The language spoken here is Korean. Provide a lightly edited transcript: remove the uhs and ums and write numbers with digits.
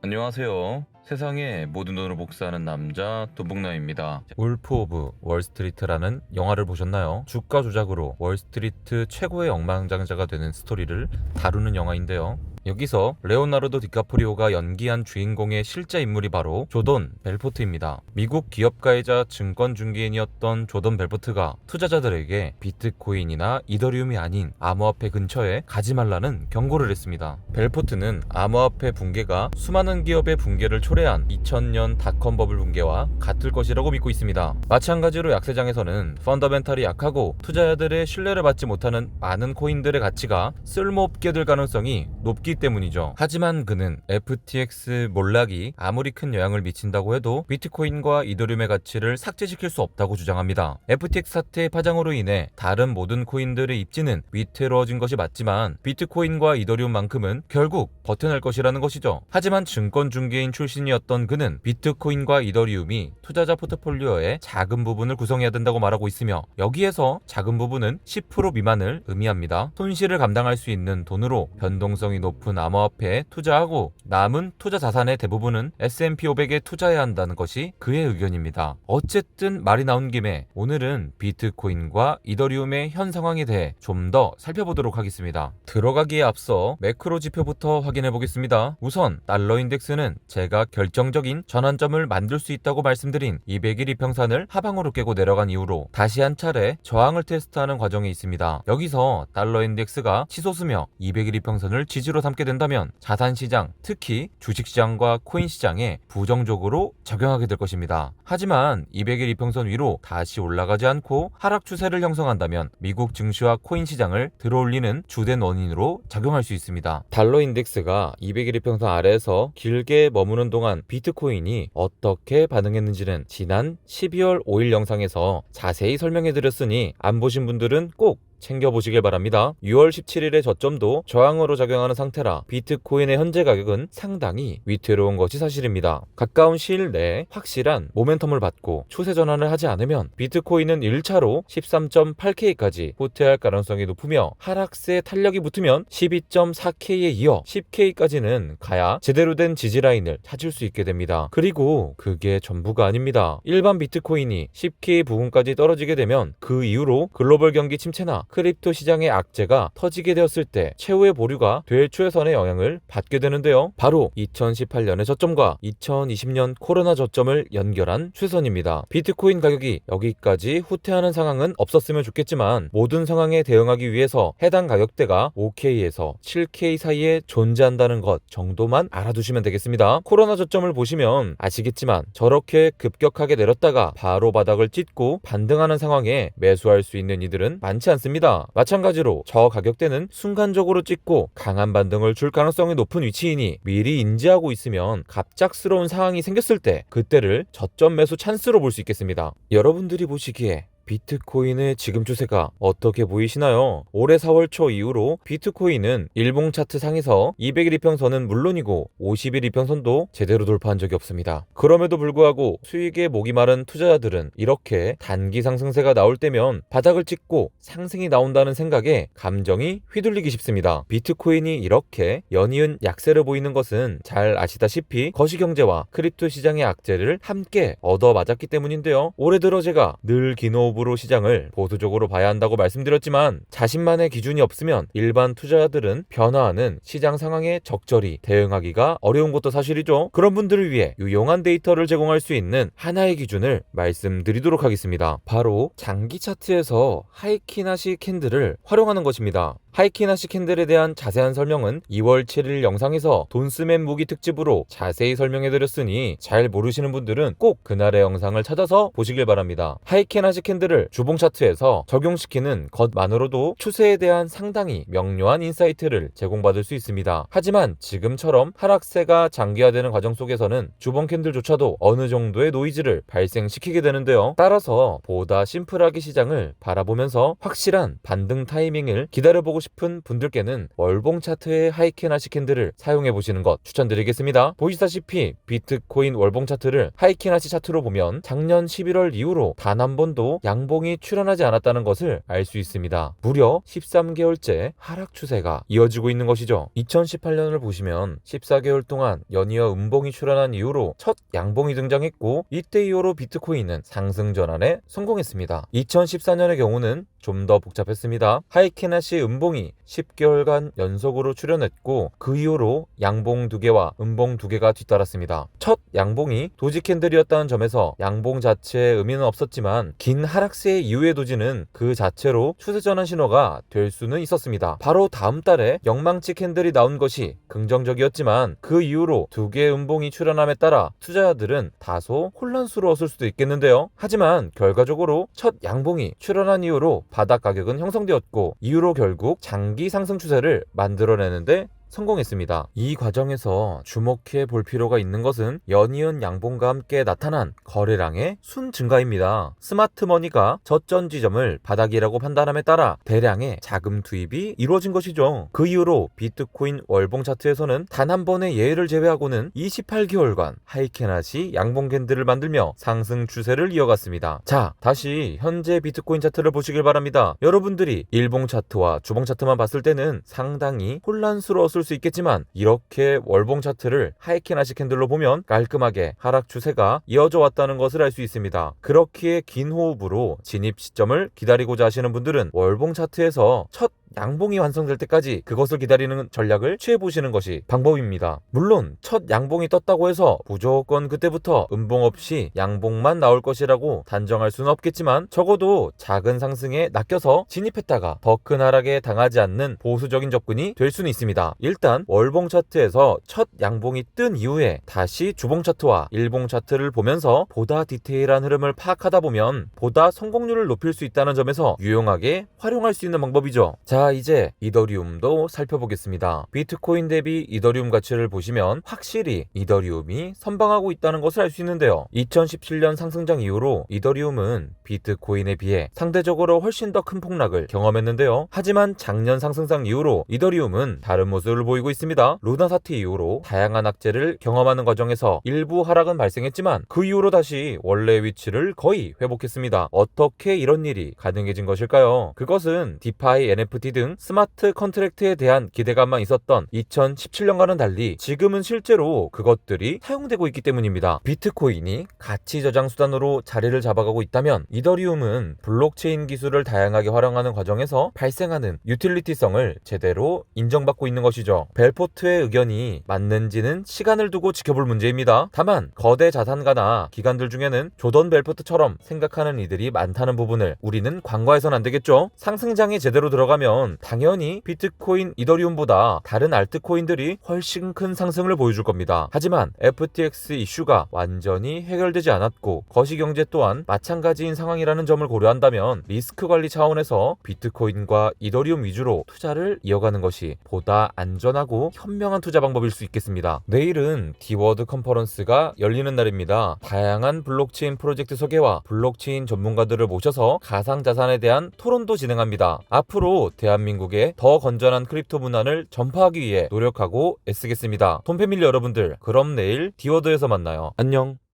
안녕하세요. 세상의 모든 돈을 복사하는 남자 도북남입니다. 울프 오브 월스트리트라는 영화를 보셨나요? 주가 조작으로 월스트리트 최고의 억만장자가 되는 스토리를 다루는 영화인데요. 여기서 레오나르도 디카프리오가 연기한 주인공의 실제 인물이 바로 조던 벨포트입니다. 미국 기업가이자 증권 중개인이었던 조던 벨포트가 투자자들에게 비트코인이나 이더리움이 아닌 암호화폐 근처에 가지 말라는 경고를 했습니다. 벨포트는 암호화폐 붕괴가 수많은 기업의 붕괴를 초래한 2000년 닷컴 버블 붕괴와 같을 것이라고 믿고 있습니다. 마찬가지로 약세장에서는 펀더멘탈이 약하고 투자자들의 신뢰를 받지 못하는 많은 코인들의 가치가 쓸모없게 될 가능성이 높기 때문이죠. 하지만 그는 FTX 몰락이 아무리 큰 영향을 미친다고 해도 비트코인과 이더리움의 가치를 삭제시킬 수 없다고 주장합니다. FTX 사태의 파장으로 인해 다른 모든 코인들의 입지는 위태로워진 것이 맞지만 비트코인과 이더리움만큼은 결국 버텨낼 것이라는 것이죠. 하지만 증권 중개인 출신이었던 그는 비트코인과 이더리움이 투자자 포트폴리오의 작은 부분을 구성해야 된다고 말하고 있으며, 여기에서 작은 부분은 10% 미만을 의미합니다. 손실을 감당할 수 있는 돈으로 변동성이 높은 암호화폐에 투자하고 남은 투자 자산의 대부분은 S&P 500에 투자해야 한다는 것이 그의 의견입니다. 어쨌든 말이 나온 김에 오늘은 비트코인과 이더리움의 현 상황에 대해 좀 더 살펴보도록 하겠습니다. 들어가기에 앞서 매크로 지표부터 확인해 보겠습니다. 우선 달러 인덱스는 제가 결정적인 전환점을 만들 수 있다고 말씀드린 200일 이평선을 하방으로 깨고 내려간 이후로 다시 한 차례 저항을 테스트하는 과정에 있습니다. 여기서 달러 인덱스가 치솟으며 200일 이평선을 지지로 삼게 된다면 자산시장, 특히 주식시장과 코인시장에 부정적으로 작용하게 될 것입니다. 하지만 200일 이평선 위로 다시 올라가지 않고 하락 추세를 형성한다면 미국 증시와 코인시장을 들어올리는 주된 원인으로 작용할 수 있습니다. 달러 인덱스가 200일 이평선 아래에서 길게 머무는 동안 비트코인이 어떻게 반응했는지는 지난 12월 5일 영상에서 자세히 설명해 드렸으니 안 보신 분들은 꼭 챙겨보시길 바랍니다. 6월 17일의 저점도 저항으로 작용하는 상태라 비트코인의 현재 가격은 상당히 위태로운 것이 사실입니다. 가까운 시일 내에 확실한 모멘텀을 받고 추세 전환을 하지 않으면 비트코인은 1차로 13.8K까지 후퇴할 가능성이 높으며 하락세 탄력이 붙으면 12.4K에 이어 10K까지는 가야 제대로 된 지지라인을 찾을 수 있게 됩니다. 그리고 그게 전부가 아닙니다. 일반 비트코인이 10K 부근까지 떨어지게 되면 그 이후로 글로벌 경기 침체나 크립토 시장의 악재가 터지게 되었을 때 최후의 보류가 될 추세선의 영향을 받게 되는데요. 바로 2018년의 저점과 2020년 코로나 저점을 연결한 추세선입니다. 비트코인 가격이 여기까지 후퇴하는 상황은 없었으면 좋겠지만 모든 상황에 대응하기 위해서 해당 가격대가 5K에서 7K 사이에 존재한다는 것 정도만 알아두시면 되겠습니다. 코로나 저점을 보시면 아시겠지만 저렇게 급격하게 내렸다가 바로 바닥을 찢고 반등하는 상황에 매수할 수 있는 이들은 많지 않습니다. 마찬가지로 저 가격대는 순간적으로 찍고 강한 반등을 줄 가능성이 높은 위치이니 미리 인지하고 있으면 갑작스러운 상황이 생겼을 때 그때를 저점 매수 찬스로 볼 수 있겠습니다. 여러분들이 보시기에 비트코인의 지금 추세가 어떻게 보이시나요? 올해 4월 초 이후로 비트코인은 일봉 차트 상에서 200일 이평선은 물론이고 50일 이평선도 제대로 돌파한 적이 없습니다. 그럼에도 불구하고 수익에 목이 마른 투자자들은 이렇게 단기 상승세가 나올 때면 바닥을 찍고 상승이 나온다는 생각에 감정이 휘둘리기 쉽습니다. 비트코인이 이렇게 연이은 약세를 보이는 것은 잘 아시다시피 거시경제와 크립토 시장의 악재를 함께 얻어맞았기 때문인데요. 올해 들어 제가 늘 기노 으로 시장을 보수적으로 봐야 한다고 말씀드렸지만 자신만의 기준이 없으면 일반 투자자들은 변화하는 시장 상황에 적절히 대응하기가 어려운 것도 사실이죠. 그런 분들을 위해 유용한 데이터를 제공할 수 있는 하나의 기준을 말씀드리도록 하겠습니다. 바로 장기 차트에서 하이키나시 캔들을 활용하는 것입니다. 하이키나시 캔들에 대한 자세한 설명은 2월 7일 영상에서 돈스맨 무기 특집으로 자세히 설명해드렸으니 잘 모르시는 분들은 꼭 그날의 영상을 찾아서 보시길 바랍니다. 하이키나시 캔들을 주봉 차트에서 적용시키는 것만으로도 추세에 대한 상당히 명료한 인사이트를 제공받을 수 있습니다. 하지만 지금처럼 하락세가 장기화되는 과정 속에서는 주봉 캔들조차도 어느 정도의 노이즈를 발생시키게 되는데요. 따라서 보다 심플하게 시장을 바라보면서 확실한 반등 타이밍을 기다려보고 투자하고 싶은 분들께는 월봉 차트의 하이캐나시 캔들을 사용해 보시는 것 추천드리겠습니다. 보시다시피 비트코인 월봉 차트를 하이캐나시 차트로 보면 작년 11월 이후로 단 한 번도 양봉이 출현하지 않았다는 것을 알 수 있습니다. 무려 13개월째 하락 추세가 이어지고 있는 것이죠. 2018년을 보시면 14개월 동안 연이어 음봉이 출현한 이후로 첫 양봉이 등장했고, 이때 이후로 비트코인은 상승 전환에 성공했습니다. 2014년의 경우는 좀 더 복잡했습니다. 하이캐나시 음봉이 10개월간 연속으로 출현했고, 그 이후로 양봉 2개와 음봉 2개가 뒤따랐습니다. 첫 양봉이 도지 캔들이었다는 점에서 양봉 자체의 의미는 없었지만, 긴 하락세 이후의 도지는 그 자체로 추세 전환 신호가 될 수는 있었습니다. 바로 다음 달에 영망치 캔들이 나온 것이 긍정적이었지만, 그 이후로 2개의 음봉이 출현함에 따라 투자자들은 다소 혼란스러웠을 수도 있겠는데요. 하지만 결과적으로 첫 양봉이 출현한 이후로 바닥 가격은 형성되었고, 이후로 결국 장기 상승 추세를 만들어내는데 성공했습니다. 이 과정에서 주목해 볼 필요가 있는 것은 연이은 양봉과 함께 나타난 거래량의 순 증가입니다. 스마트머니가 저점 지점을 바닥이라고 판단함에 따라 대량의 자금 투입이 이루어진 것이죠. 그 이후로 비트코인 월봉 차트에서는 단 한 번의 예외를 제외하고는 28개월간 하이캐나시 양봉 캔들을 만들며 상승 추세를 이어갔습니다. 자, 다시 현재 비트코인 차트를 보시길 바랍니다. 여러분들이 일봉 차트와 주봉 차트만 봤을 때는 상당히 혼란스러웠을 수 있겠지만, 이렇게 월봉 차트를 하이캐나시 캔들로 보면 깔끔하게 하락 추세가 이어져 왔다는 것을 알 수 있습니다. 그렇기에 긴 호흡으로 진입 시점을 기다리고자 하시는 분들은 월봉 차트에서 첫 양봉이 완성될 때까지 그것을 기다리는 전략을 취해보시는 것이 방법입니다. 물론 첫 양봉이 떴다고 해서 무조건 그때부터 음봉 없이 양봉만 나올 것이라고 단정할 수는 없겠지만, 적어도 작은 상승에 낚여서 진입했다가 더 큰 하락에 당하지 않는 보수적인 접근이 될 수는 있습니다. 일단 월봉 차트에서 첫 양봉이 뜬 이후에 다시 주봉 차트와 일봉 차트를 보면서 보다 디테일한 흐름을 파악하다 보면 보다 성공률을 높일 수 있다는 점에서 유용하게 활용할 수 있는 방법이죠. 자, 이제 이더리움도 살펴보겠습니다. 비트코인 대비 이더리움 가치를 보시면 확실히 이더리움이 선방하고 있다는 것을 알 수 있는데요. 2017년 상승장 이후로 이더리움은 비트코인에 비해 상대적으로 훨씬 더 큰 폭락을 경험했는데요. 하지만 작년 상승장 이후로 이더리움은 다른 모습을 보이고 있습니다. 루나 사태 이후로 다양한 악재를 경험하는 과정에서 일부 하락은 발생했지만, 그 이후로 다시 원래의 위치를 거의 회복했습니다. 어떻게 이런 일이 가능해진 것일까요? 그것은 디파이, NFT 등 스마트 컨트랙트에 대한 기대감만 있었던 2017년과는 달리 지금은 실제로 그것들이 사용되고 있기 때문입니다. 비트코인이 가치 저장 수단으로 자리를 잡아가고 있다면, 이더리움은 블록체인 기술을 다양하게 활용하는 과정에서 발생하는 유틸리티성을 제대로 인정받고 있는 것이죠. 벨포트의 의견이 맞는지는 시간을 두고 지켜볼 문제입니다. 다만 거대 자산가나 기관들 중에는 조던 벨포트처럼 생각하는 이들이 많다는 부분을 우리는 간과해서는 안 되겠죠. 상승장에 제대로 들어가면 당연히 비트코인, 이더리움보다 다른 알트코인들이 훨씬 큰 상승을 보여줄 겁니다. 하지만 FTX 이슈가 완전히 해결되지 않았고 거시경제 또한 마찬가지인 상황이라는 점을 고려한다면, 리스크 관리 차원에서 비트코인과 이더리움 위주로 투자를 이어가는 것이 보다 안전하고 현명한 투자 방법일 수 있겠습니다. 내일은 디워드 컨퍼런스가 열리는 날입니다. 다양한 블록체인 프로젝트 소개와 블록체인 전문가들을 모셔서 가상자산에 대한 토론도 진행합니다. 앞으로 대한민국의 더 건전한 크립토 문화를 전파하기 위해 노력하고 애쓰겠습니다. 돈패밀리 여러분들, 그럼 내일 디워드에서 만나요. 안녕.